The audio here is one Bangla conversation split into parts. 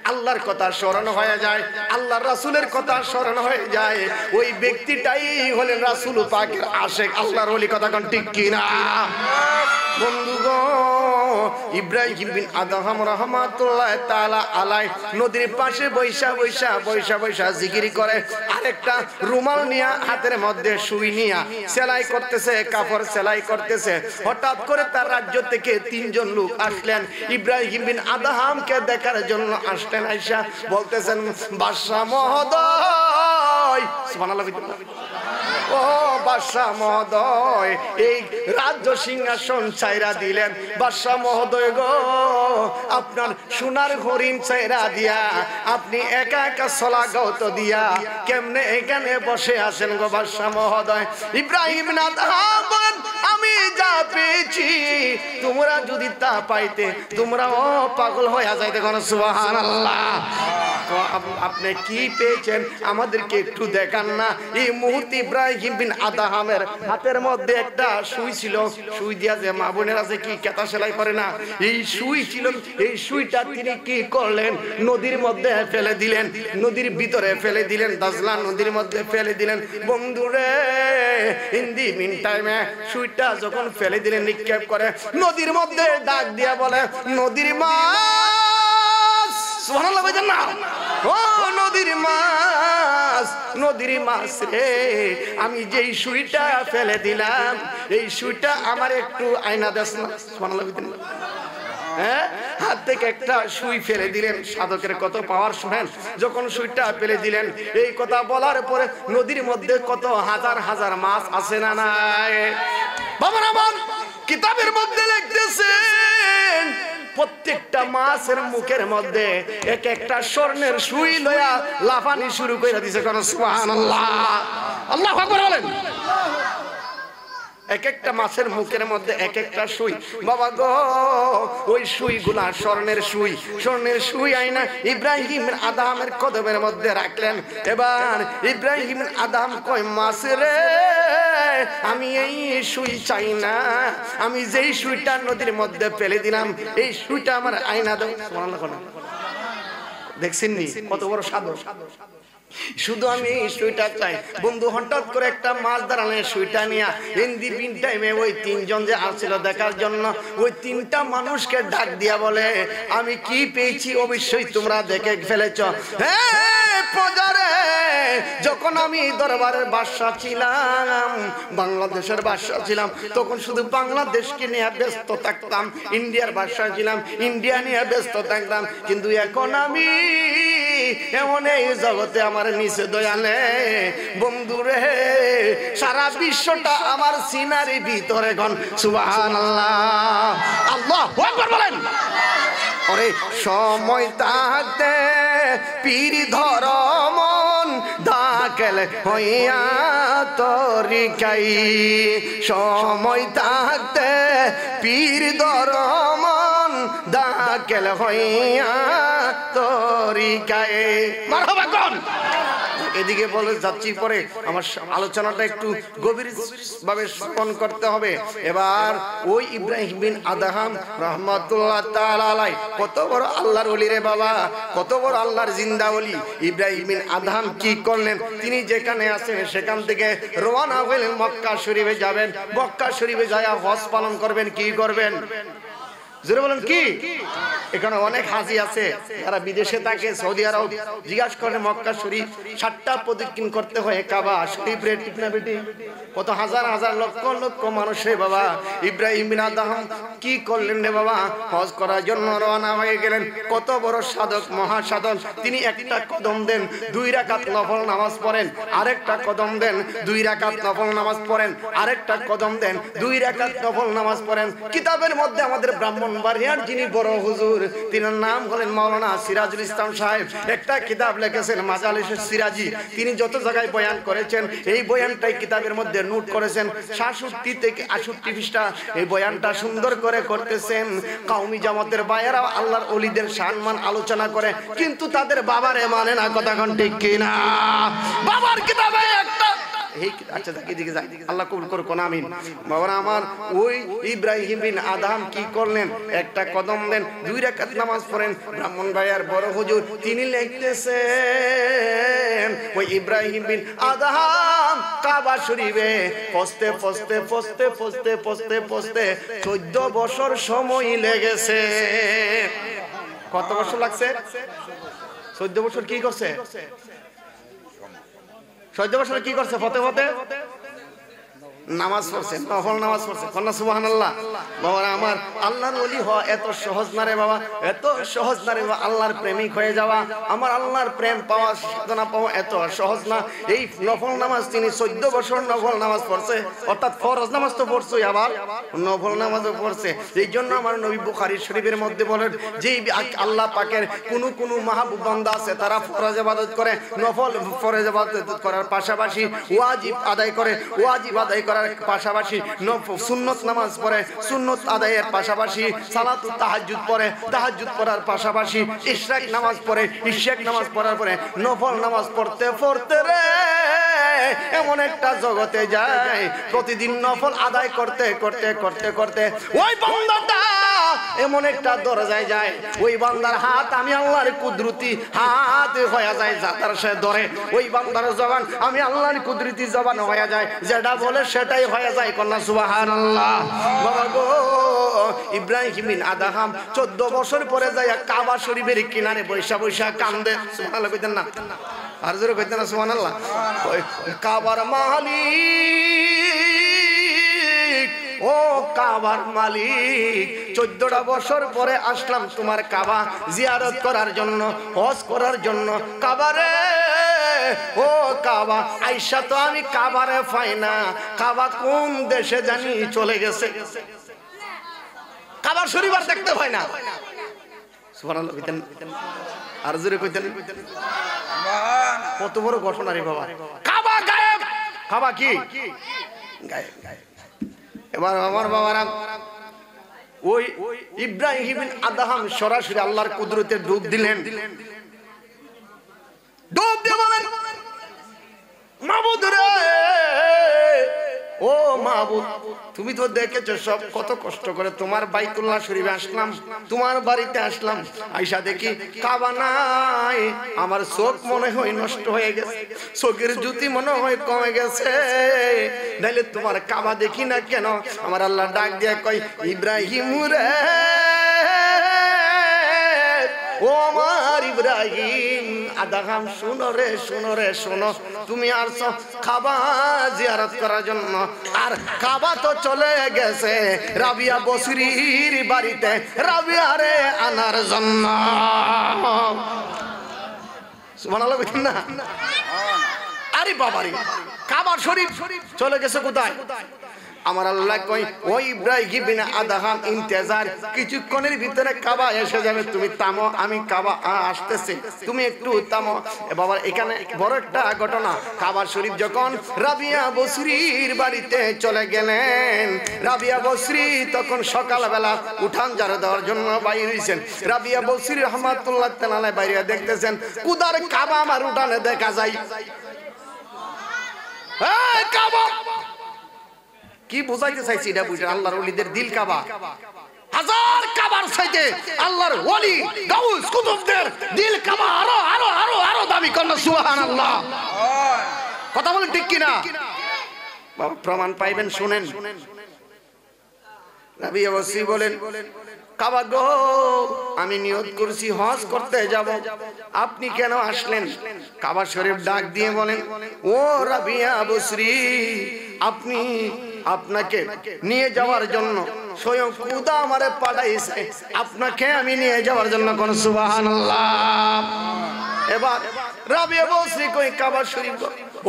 আল্লাহর কথা স্মরণ হয়ে যায়, আল্লাহর রাসূলের কথা স্মরণ হয়ে যায়, ওই ব্যক্তিটাই হলেন রাসূল পাকের আশিক আল্লাহর ওলি। কথা কোন ঠিক কি না বন্ধুগণ? ইব্রাহিম বিন আদহাম রাহমাতুল্লাহ তাআলা আলাইহি নদীর পাশে বৈশা জিকির করে, আরেকটা রুমাল নিয়ে হাতের মধ্যে সুই নিয়ে সেলাই করতেছে, কাপড় সেলাই করতেছে। হঠাৎ করে তার রাজ্য থেকে তিনজন লোক আসলেন, ইব্রাহিম বিন আদহামকে দেখার জন্য আসলেন। আয়েশা বলতেছেন, বাদশা মহোদয়, সুবহানাল্লাহ, ও বাদশা মহোদয়, এই রাজ্য সিংহাসন ছাইরা দিলেন। বাদশা মহোদয় গো, আপনার সোনার হরিণ ছাইরা দিয়া আপনি একা একা সলাগত দিয়া কেমনে এখানে বসে আছেন গো বাদশা মহোদয়? ইব্রাহিম বিন আদহাম বলেন, আমি যা পেয়েছি তোমরা যদি তা পাইতে তোমরাও পাগল হয়ে যাইতে। কোন সুবহানাল্লাহ। আপনি কি পেয়েছেন আমাদেরকে একটু দেখান না। এই মুহূর্তে ইব্রাহিম বিন আদহামের হাতের মধ্যে একটা সুই ছিল, সুই দিয়া যে মা বোনের আছে কি কেতা সেলাই করে না, এই সুই ছিল। এই সুইটা তিনি কি করলেন? নদীর মধ্যে ফেলে দিলেন, নদীর ভিতরে ফেলে দিলেন, দাজলা নদীর মধ্যে ফেলে দিলেন। বন্ধুরে, ইন দি মিন টাইমে সুইটা যখন ফেলে দিলেন, নিক্ষেপ করে নদীর মধ্যে ডাক দিয়া বলে, নদীর মাছ, সুবহানাল্লাহ বলেন না, ও নদীর মাছ, নদীর মাছ রে, আমি যেই সুইটা ফেলে দিলাম এই সুইটা আমার একটু আয়না দেস না। সুবহানাল্লাহ বলেন না। হ্যাঁ, হাত থেকে একটা সুই ফেলে দিলেন। সাধকের কত পাওয়ার শুনেন। যখন সুইটা ফেলে দিলেন, এই কথা বলার পরে নদীর মধ্যে কত হাজার হাজার মাছ আছে না নাই? বাবা আমার কিতাবের মধ্যে লিখতেছেন, প্রত্যেকটা মাছের মুখের মধ্যে এক একটা স্বর্ণের সুই লয়া লাফানি শুরু করে দিয়েছে। কোন সুবহানাল্লাহ, আল্লাহু আকবার বলেন। এক একটা মাছের মুখের মধ্যে এক একটা সুই। বাবা গো, ওই সুইগুলা স্বর্ণের সুই, স্বর্ণের সুই আইনা ইব্রাহিম আদহামের কদমের মধ্যে রাখলেন। এবার ইব্রাহিম আদহাম কয়, মাছ রে, আমি এই সুই চাই না, আমি যেই সুইটা নদীর মধ্যে ফেলে দিলাম এই সুইটা আমার আয়না দাও। দেখছেন নি কত বড় সাধু? শুধু আমি এই সুইটা চাই। বন্ধু, হঠাৎ করে একটা মাছ দাঁড়ালেন সুইটা নিয়ে। হিন্দি বিন টাইমে ওই তিনজন যে আসছিল দেখার জন্য, ওই তিনটা মানুষকে ডাক দিয়া বলে, আমি কি পেয়েছি অবশ্যই তোমরা দেখে ফেলেছ। হ্যাঁ প্রজারে, যখন আমি দরবারের বাদশা ছিলাম, বাংলাদেশের বাদশা ছিলাম, তখন শুধু বাংলাদেশকে নিয়ে ব্যস্ত থাকতাম। ইন্ডিয়ার বাদশা ছিলাম, ইন্ডিয়া নিয়ে ব্যস্ত থাকতাম। কিন্তু এখন আমি এমন এই জগতে আমার নিচে দয়ালে বন্ধুরে, সারা বিশ্বটা আমার সিনারি ভিতরে গন। সুবহানাল্লাহ, আল্লাহু আকবার বলেন। ওরে সময় থাকতে পীর ধরমন দাখিল হইয়া তরিকাই, সময় থাকতে পীর ধরমন দাখিল হইয়া তরিকায়। মারহাবা কোন? এদিকে বলে যাচ্ছি, পরে আমার আলোচনাটা একটু গভীর ভাবে শ্রবণ করতে হবে। এবার ওই ইব্রাহিম বিন আদহাম রাহমাতুল্লাহ তাআলা আলাইহি কত বড় আল্লাহর ওলি রে বাবা, কত বড় আল্লাহর জিন্দা ওলি। ইব্রাহিম বিন আদহাম কি করলেন? তিনি যেখানে আছেন সেখান থেকে রওনা হলেন, মক্কা শরীফে যাবেন। মক্কা শরীফে যায় হজ পালন করবেন। কি করবেন জোরে বলেন? কি? এখানে অনেক হাজি আছে যারা বিদেশে থাকে, সৌদি আরব, জিজ্ঞাসা করে মক্কা শরীফ 7টা প্রদক্ষিণ করতে হয়, কাবা শরীফ রে, ঠিক না বেটি? কত হাজার হাজার লক্ষ লক্ষ মানুষ রে বাবা। ইব্রাহিম বিন আদহাম কি করলেন রে বাবা? হজ করার জন্য রওনা হয়ে গেলেন। কত বড় সাধক, মহাসাধক। তিনি একটা কদম দেন, 2 রাকাত নফল নামাজ পড়েন, আরেকটা কদম দেন, 2 রাকাত নফল নামাজ পড়েন, আরেকটা কদম দেন, 2 রাকাত নফল নামাজ পড়েন। কিতাবের মধ্যে আমাদের ব্রাহ্মণবাড়িয়ার যিনি বড় হুজুর, তিনার নাম হলেন মাওলানা সিরাজুল ইসলাম সাহেব, একটা কিতাব লিখেছেন মাজালিস সিরাজি। তিনি যত জায়গায় বয়ান করেছেন এই বয়ানটাই কিতাবের মধ্যে নোট করেছেন। 66 থেকে 68 পৃষ্ঠা এই বয়ানটা সুন্দর করে করতেছেন। কওমি জামাতের ভাইয়েরা আল্লাহর ওলিদের সম্মান আলোচনা করে, কিন্তু তাদের বাবারে মানে না। কথা কোন ঠিক কি না? বাবার কিতাবে একটা এই আচ্ছা দেখি দিকে যাই, আল্লাহ কবুল করুক আমিন। বাবারা আমার, ওই ইব্রাহিম বিন আদম কি করলেন, একটা কদম দেন, 2 রাকাত নামাজ পড়েন। ব্রাহ্মণ ভাইয়ার বড় হুজুর তিনি লিখতেছেন ওই ইব্রাহিম বিন আদম কাবা শরীফে পৌঁছতে পৌঁছতে পৌঁছতে পৌঁছতে পৌঁছতে পৌঁছতে 14 বছর সময় লেগেছে। কত বছর লাগছে? 14 বছর কি করছে? 14 বছর কি করছে? ফতে ফতে নামাজ পড়ছে, নফল নামাজ পড়ছে। কন্যা সুবহানাল্লাহ। বাবারা আমার, আল্লাহর ওলি হওয়া এত সহজ না রে বাবা, এত সহজ না রে বাবা। আল্লাহর প্রেমিক হয়ে যাওয়া, আমার আল্লাহর প্রেম পাওয়া, সাধনা পাওয়া এত সহজ না। এই নফল নামাজ তিনি 14 বছর নফল নামাজ পড়ছে, অর্থাৎ ফরজ নামাজ তো পড়ছই, আবার নফল নামাজও পড়ছে। এই জন্য আমার নবী বুখারী শরীফের মধ্যে বলেন যে আল্লাহ পাকের কোন মাহবুব বান্দা আছে, তারা ফরজ ইবাদত করে, নফল ফরজ ইবাদত করার পাশাপাশি ওয়াজিব আদায় করে, ওয়াজিব আদায় করার পাশাপাশি সুন্নত নামাজ পড়ে, সুন্নত আদায়ের পাশাপাশি সালাতুত তাহাজ্জুদ পড়ে, তাহাজ্জুদ পড়ার পাশাপাশি ইশরাক নামাজ পড়ে, ইশরাক নামাজ পড়ার পরে নফল নামাজ পড়তে পড়তে রে এমন একটা জগতে যায়, প্রতিদিন নফল আদায় করতে করতে করতে করতে ওই বান্দাটা এমন একটা দরজায় যায়, ওই বান্দার হাত আমি আল্লাহর কুদরতি হাত হয়ে যায়, যাতার সে ধরে ওই বান্দার জবান আমি আল্লাহর কুদরতি জবান হয়ে যায়, যেটা বলে সেটাই হয়ে যায়। কন্যা সুবহানাল্লাহ। বাবা গো, ইব্রাহিম বিন আদম 14 বছর পরে যায় কাবা শরীফের কিনারে বৈশা বৈশা কান্দে। সুবহানাল্লাহ কইতেন না? আর জোরে কইতেন না সুবহানাল্লাহ? কাবার মালিক, ও কাবার মালিক, 14টা বছর পরে আসলাম তোমার কাবা জিয়ারত করার জন্য, হজ করার জন্য। কাবারে, ও কাবা, আইসা তো আমি কাবারে পাই না, কাবা কোন দেশে জানি চলে গেছে, কাবার শরীফ আর দেখতে পাই না। সুবহানাল্লাহ কইতেন? আর জোরে কইতেন? কত বড় ঘটনা রে বাবা, কাবা গায়েব। কাবা কি গায়েব? এবার আমার বাবারা, ওই ইব্রাহিম বিন আদম সরাসরি আল্লাহর কুদরতে ডুব দিলেন। ডুব দিয়ে বলেন, মাবুদ রে, ও মাবুদ, তুমি তো দেখেছো সব কত কষ্ট করে তোমার বাইতুল্লাহ শরীফে আসলাম, তোমার বাড়িতে আসলাম, আইসা দেখি কাবা নাই। আমার চোখ মনে হয় নষ্ট হয়ে গেছে, চোখের জ্যোতি মনে হয় কমে গেছে, নাইলে তোমার কাবা দেখি না কেন? আমার আল্লাহ ডাক দিয়ে কয়, ইব্রাহিম রে, ও আমার ইব্রাহিম আদম, শুনো রে, শুনো রে, শুনো, তুমি আসছো কাবা জিয়ারত করার জন্য, আর কাবা তো চলে গেছে রাবিয়া বসরির বাড়িতে রাবিয়া রে আনার জন্য। সুবহানাল্লাহ বলেন না? আরে বাবারে, কাবা শরীফ চলে গেছে কোথায়? আমার আল্লাহ কই, ওই ইব্রাহিম বিন আদম ইন্তজার, কিছুক্ষণের ভিতরে কাবা এসে যাবে, তুমি থামো, আমি কাবা আসতেছি, তুমি একটু থামো। বাবা, এখানে বড় একটা ঘটনা। কাবা শরীফ যখন রাবিয়া বসরির বাড়িতে চলে গেলেন, রাবিয়া বসরি তখন সকালবেলা উঠান ঝাড়ু দেওয়ার জন্য বাইরে হইছেন। রাবিয়া বসরি রাহমাতুল্লাহ তাআলা বাইরে দেখতেছেন, কুদার কাবা আমার উঠানে দেখা যায়। এই কাবা কি বুঝাইতে চাইছি এটা বুঝেন? আল্লাহর ওলিদের দিল কাবা, হাজার কাবার চাইতে আল্লাহর ওলি গাউস কুতুবদের দিল কাবা আরো আরো আরো আরো দামি। কন্যা সুবহানাল্লাহ। কথা বলেন ঠিক কিনা? বাবা প্রমাণ পাইবেন, শুনেন। নবী ওসি বলেন, কাবা গো, আমি নিয়ত করছি হজ করতে যাব, আপনি কেন আসলেন? কাবা শরীফ ডাক দিয়ে বলেন, ও রাবিয়া বসরি, আপনি, আপনাকে নিয়ে যাওয়ার জন্য স্বয়ং খোদা আমারে পাঠাইছে, আপনাকে আমি নিয়ে যাওয়ার জন্য। কোন সুবহানাল্লাহ। এবার রাবিয়া বসরি কই, কাবা শরীফ,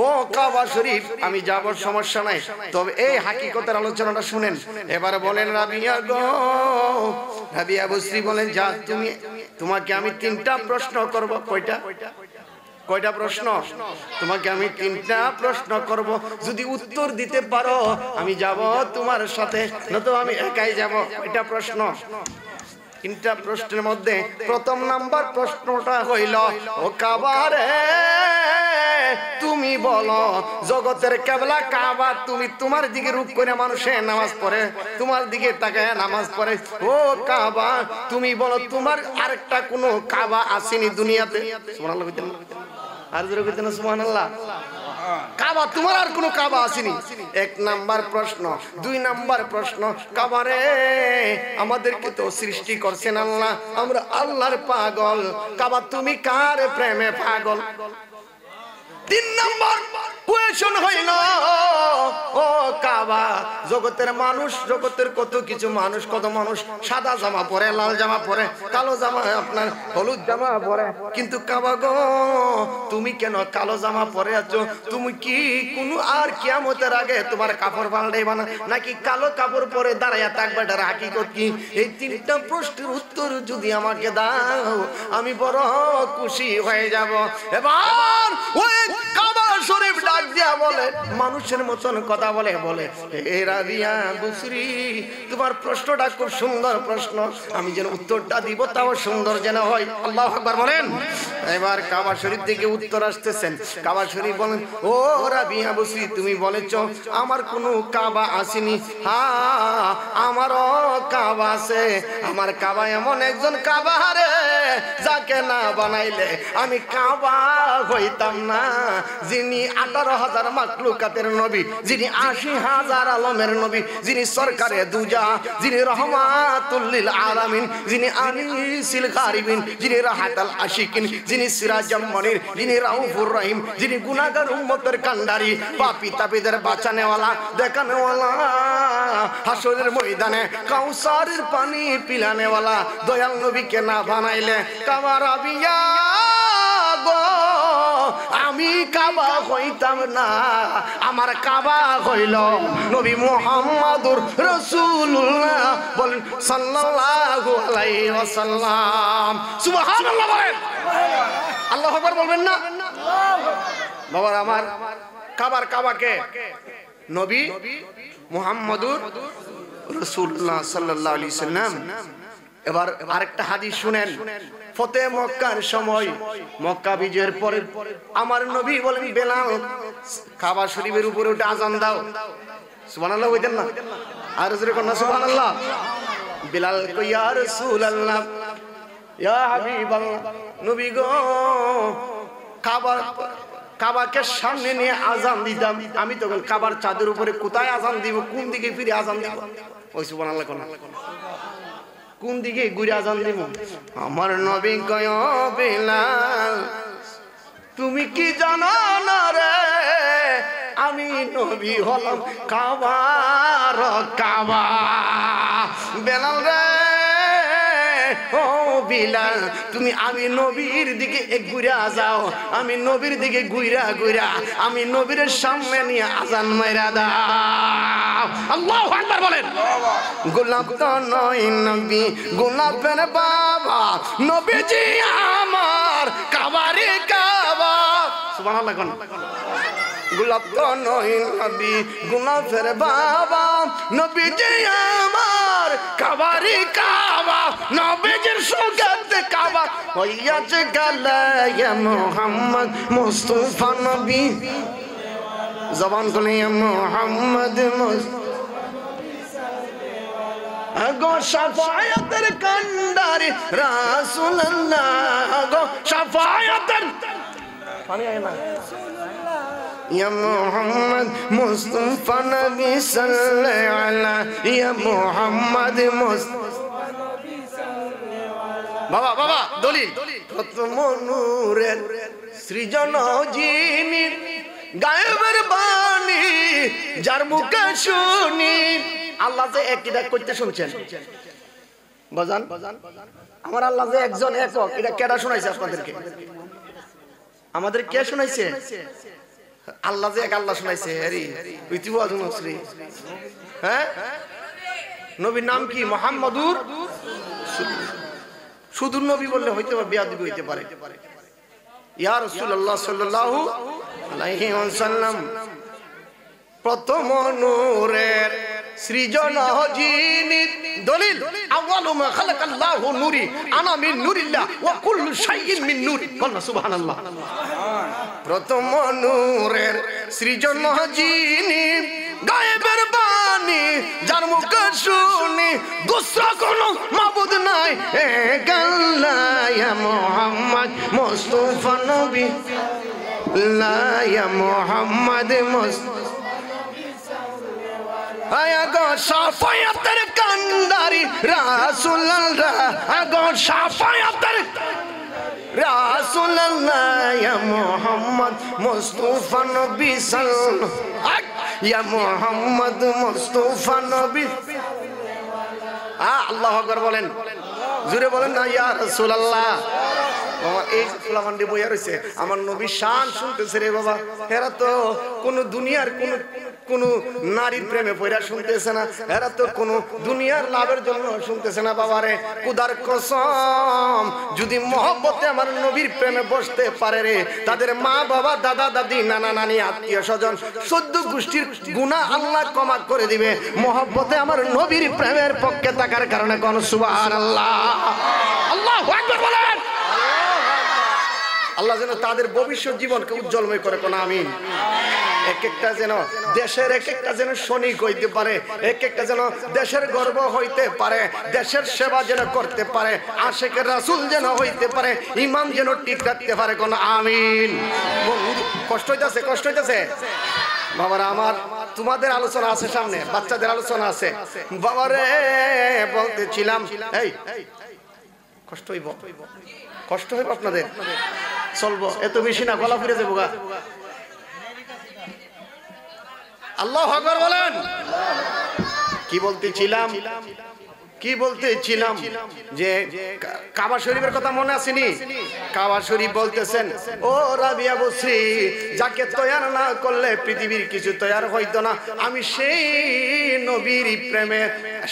ও কাবা শরীফ আমি যাব, সমস্যা নাই, তবে এই হাকিকতের আলোচনাটা শুনেন। এবার বলেন রাবিয়া গো, রাবিয়া বসরি বলেন, যা তুমি, তোমাকে আমি 3টা প্রশ্ন করব। কয়টা? কয়টা প্রশ্ন? তোমাকে আমি 3টা প্রশ্ন করব, যদি উত্তর দিতে পারো আমি যাব তোমার সাথে, নয়তো আমি একাই যাব। কয়টা প্রশ্ন? 3টা প্রশ্নের মধ্যে প্রথম নাম্বার প্রশ্নটা হইল, ও কাবা রে, তুমি বলো জগতের কেবলা কাবা, তুমি তোমার দিকে রূপ করে মানুষে নামাজ পড়ে, তোমার দিকে তাকায় নামাজ পড়ে। ও কাবা, তুমি বলো তোমার আরেকটা কোনো কাবা আসেনি দুনিয়াতে? সুবহানাল্লাহ কইতেন না? আর জোরে কইতেন না সুবহানাল্লাহ? কাবা তোমার আর কোনো কাবা আসেনি? এক নাম্বার প্রশ্ন। দুই নাম্বার প্রশ্ন, কাবারে আমাদেরকে তো সৃষ্টি করছেন আল্লাহ, আমরা আল্লাহর পাগল, কাবা তুমি কার প্রেমে পাগল? তিন নাম্বার কোয়েশন হইল, ও কাবা জগতের মানুষ, জগতের কত কিছু মানুষ, কত মানুষ সাদা জামা পরে, লাল জামা পরে, কালো জামা, আপনার হলুদ জামা পরে, কিন্তু কাবা গো তুমি কেন কালো জামা পরে আছো? তুমি কি কোনো আর কিয়ামতের আগে তোমার কাপড় পাল্টাইবা না, নাকি কালো কাপড় পরে দাঁড়াইয়া থাকবে? এটার হাকিকত কি? এই তিনটা প্রশ্নের উত্তর যদি আমাকে দাও আমি বড় খুশি হয়ে যাব। এবার ওই কাবা শরীফ ডাক দিয়া বলে, মানুষের মতন কথা বলে, বলে হে রাবিয়া বুসরি, তোমার প্রশ্নটা খুব সুন্দর প্রশ্ন, আমি যেন উত্তরটা দিব তাও সুন্দর যেন হয়। আল্লাহু আকবার বলেন। এবার কাবা শরীফ থেকে উত্তর আসতেছেন। কাবা শরীফ বলেন, ও রাবিয়া বুসরি, তুমি বলেছ আমার কোনো কাবা আসেনি। হ্যাঁ, আমারও কাবা আছে। আমার কাবা এমন একজন কাবা রে, যাকে না বানাইলে আমি কাবা হইতাম না। যিনি 18,000 মাখলুকাতের নবী, যিনি 80,000 আলমের নবী, যিনি সরকারে দুজা, যিনি রহমাতুল লিল আলামিন, যিনি আনিসিল গারিবিন, যিনি রাহাতাল আশিকিন, যিনি সিরাজাম মনির, যিনি রাউফুর রহিম, যিনি গুনাহগার উম্মতের কান্ডারি, পাপী তাপীদের বাঁচানেওয়ালা, দেখানেওয়ালা, হাসরের ময়দানে কাউসারের পানি পিলানেওয়ালা দয়াল নবীকে না বানাইলে কাবা রাবিয়া গো আমি কাবা হইতাম না। আমার কাবা হইল নবী মুহাম্মদুর রাসূলুল্লাহ, বলেন সাল্লাল্লাহু আলাইহি ওয়াসাল্লাম। সুবহানাল্লাহ বলেন, আল্লাহু আকবার বলবেন না? বাবা আমার কাবার কাবাকে নবী মুহাম্মদুর রাসূলুল্লাহ সাল্লাল্লাহু আলাইহি সাল্লাম। এবার আরেকটা হাদিস শুনেন। ফতে মক্কার সময়, মক্কা বিজয়ের পরে আমার নবী বলেন, বেলাল কাবা শরীফের উপরে উঠে আজান দাও। সুবহানাল্লাহ বলেন না? আর জোরে কোন সুবহানাল্লাহ? বেলাল কই ইয়া রাসূলুল্লাহ, ইয়া হাবিবাল্লাহ, নবী গো কাবাকে সামনে নিয়ে আজান দিতাম, আমি তখন কাবার চাঁদের উপরে কোথায় আজান দিব, কোন দিকে ফিরে আজান দিব? ওই সুবহানাল্লাহ কোন কোন দিকে ঘুরে আজান দিব? আমার নবী কয় বেলাল তুমি কি জানো না রে, আমি নবী হলাম কাবার কাবা। বেলাল রে, ও বিলাল তুমি আমি নবীর দিকে ঘুরে যাও, আমি নবীর দিকে ঘুরা ঘুরা আমি নবীর সামনে নিয়ে আজান মাইরা দাও। আল্লাহু আকবার বলেন। গোলাপ তো নয় নবী, গোলাপের বাবা, নবীজি আমার কাবারে কাবা। সুবহানাল্লাহ কোন? গোলাপ তো নয় নবী, গোলাপের বাবা, নবীজি আমার কাবারে কাবা, নবীজির সুগন্ধে কাবা হইয়াছে গালায় মুহাম্মদ মুস্তাফা নবী। জবান খুলে মুহাম্মদ গো শাফায়াতের কান্ডারি রাসূলুল্লাহ, গো শাফায়াতের পানি আয় না ইয়া মুহাম্মদ মুস্তাফা নবী সাল্লাল্লাহু আলাইহি ইয়া মুহাম্মদ মুস্তাফা নবী সাল্লাল্লাহু আলাইহি। বাবা বাবা দলিল, প্রথম নূরের সৃজন যিনি, গায়েবের বাণী যার মুখে শুনি। আল্লাহ যে একইটা করতে শুনছেন বাজান, আমার আল্লাহ যে একজন একক, এটা কেডা শোনাইছে আপনাদেরকে? আমাদের কে শোনাইছে? আল্লাহ যে এক আল্লাহ শোনাইছে। হ্যাঁ, নবীর নাম কি? মুহাম্মদুর। শুধু নবী বললে হইতে পারে, বেয়াদবি হইতে পারে। ইয়া রাসূলুল্লাহ সাল্লাল্লাহু আলাইহি ওয়াসাল্লাম প্রথম নূরের সৃজন যিনি। দলিল, আউয়ালু মা খালাকাল্লাহু নূরি, আনা মিন নূরিল্লাহ ওয়া কুল্লু শাইইন মিন নূরি। বলনা সুবহানাল্লাহ। প্রথম নূরের সৃজন যিনি গায়েবের বাণী যার মুখে শুনি দুসরা কোনো মাবুদ নাই এক আল্লাহ ইয়া মুহাম্মদ মুস্তাফা নবী লা ইয়া মুহাম্মদ আয়া গো শাফায়াতের কান্ডারি রাসূলুল্লাহ আগো শাফায়াতের রাসূলুল্লাহ ইয়া মুহাম্মদ মুস্তাফা নবী সাল্লাল্লাহু ইয়া মুহাম্মদ মুস্তাফা নবী আল্লাহু আকবার বলেন জোরে বলেন না ইয়া রাসূলুল্লাহ এই ফুলামান্ডি বইয়া রয়েছে আমার নবীর শান শুনতেছে রে বাবা এরা তো কোন দুনিয়ার কোন নারীর প্রেমে পয়রা শুনতেছে না এরা তো কোন দুনিয়ার লাভের জন্য শুনতেছে না বাবা রে খোদার কসম যদি মহব্বতে আমার নবীর প্রেমে বসতে পারে রে তাদের মা বাবা দাদা দাদি নানা নানি আত্মীয় স্বজন 14 গোষ্ঠীর গুনাহ আল্লাহ ক্ষমা করে দিবে মহব্বতে আমার নবীর প্রেমের পক্ষে থাকার কারণে কোন সুবহানাল্লাহ আল্লাহু আকবার বলেন আল্লাহ যেন তাদের ভবিষ্যৎ জীবনকে উজ্জ্বলময় করে কোন আমিন এক একটা যেন দেশের এক একটা যেন সৈনিক হইতে পারে এক একটা যেন দেশের গর্ব হইতে পারে দেশের সেবা যেন করতে পারে আশিকের রাসূল যেন হইতে পারে ঈমান যেন ঠিক রাখতে পারে কোন আমিন কষ্ট হইতাছে বাবারা আমার তোমাদের আলোচনা আছে সামনে বাচ্চাদের আলোচনা আছে বাবারে বলতেছিলাম এই কষ্ট হইব আপনাদের চলবো এত বেশি না গলা ফিরে যাবো গা আল্লাহু আকবার বলেন কি বলতেছিলাম যে কাবা শরীফের কথা মনে আসেনি কাবা শরীফ বলতেছেন ও রাবিয়া বসরি যাকে তৈয়ার না করলে পৃথিবীর কিছু তৈয়ার হইতো না আমি সেই নবীর প্রেমে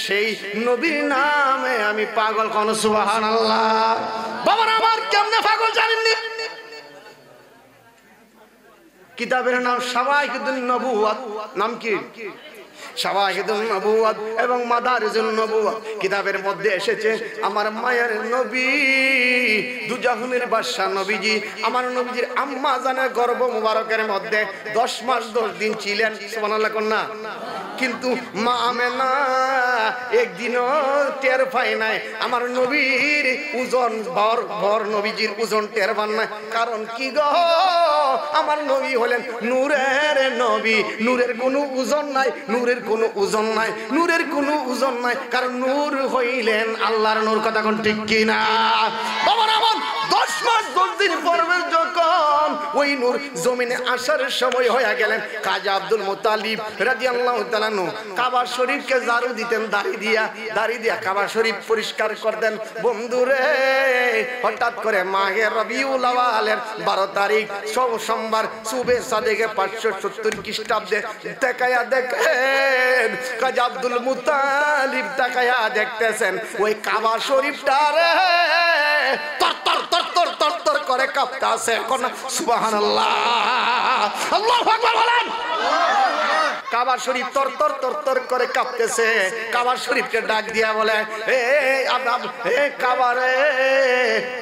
সেই নবীর নামে আমি পাগল কোন সুবহানাল্লাহ বাবার আমার কেমনে পাগল জানেননি কিতাবের নাম শাওয়াহিদুন নবুওয়াত নাম কি শাওয়াহিদুন নবুওয়াত এবং মাদারিজুন নবুওয়াত কিতাবের মধ্যে এসেছে আমার মায়ের নবী দুজাহানের বাদশা নবীজি আমার নবীজির আম্মা জানের গর্ভ মুবারকের মধ্যে 10 মাস 10 দিন ছিলেন সুবহানাল্লাহ কন্না কিন্তু মা আমেনা একদিনও টের পায় নাই আমার নবীর ওজন ভর নবীজির ওজন টের পান না কারণ কি গো আমার নবী হলেন নূরের নবী নূরের কোনো ওজন নাই নূরের কোনো ওজন নাই কারণ নূর হইলেন আল্লাহর নূর কথা কোন ঠিক কি না বাবা আমার 10 মাস 10 দিন পরে যখন ওই নূর জমিনে আসার সময় হয়ে গেলেন কাজী আব্দুল মুত্তালিব রাদিয়াল্লাহু তাআলা কাবা শরীফকে ঝাড়ু দিতেন দাড়ি দিয়া কাবা শরীফ পরিষ্কার করতেন বন্ধুরে হঠাৎ করে মাহে রবিউল আওয়ালের 12 তারিখ সোমবার সুবে সাদেকে 570 খ্রিস্টাব্দে তাকায়া দেখেন কাজী আব্দুল মুত্তালিব তাকায়া দেখতেছেন ওই কাবা শরীফটারে তর করে কাঁপতাছে কোন সুবহানাল্লাহ আল্লাহু আকবার বলেন কাবা শরীফ তর করে কাঁপতেছে কাবা শরীফকে ডাক দিয়া বলে এ কাবা রে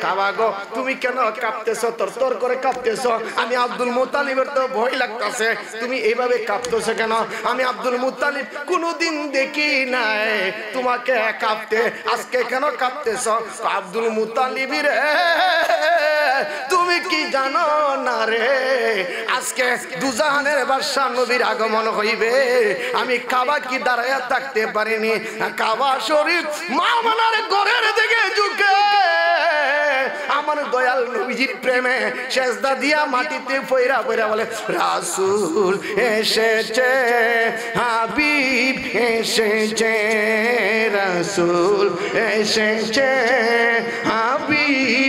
কাবা গো তুমি কেন কাঁপতেছো তর করে কাঁপতেছো আমি আব্দুল মুত্তালিবের তো ভয় লাগতেছে তুমি এইভাবে কাঁপতেছো কেন আমি আব্দুল মুত্তালিব কোনোদিন দেখি নাই তোমাকে কাঁপতে আজকে কেন কাঁপতেছো আব্দুল মুত্তালিব রে তুমি কি জানো না রে আজকে দুজাহানের বাদশা নবীর আগমন হইবে আমি কাবা কি দাঁড়ায়া থাকতে পারিনি কাবা শরীফ মা মানার ঘরের দিকে ঝুঁকে আমার দয়াল নবীজির প্রেমে সেজদা দিয়া মাটিতে পয়রা বলে রাসূল এসেছে হাবিব এসেছে রাসূল এসেছে হাবিব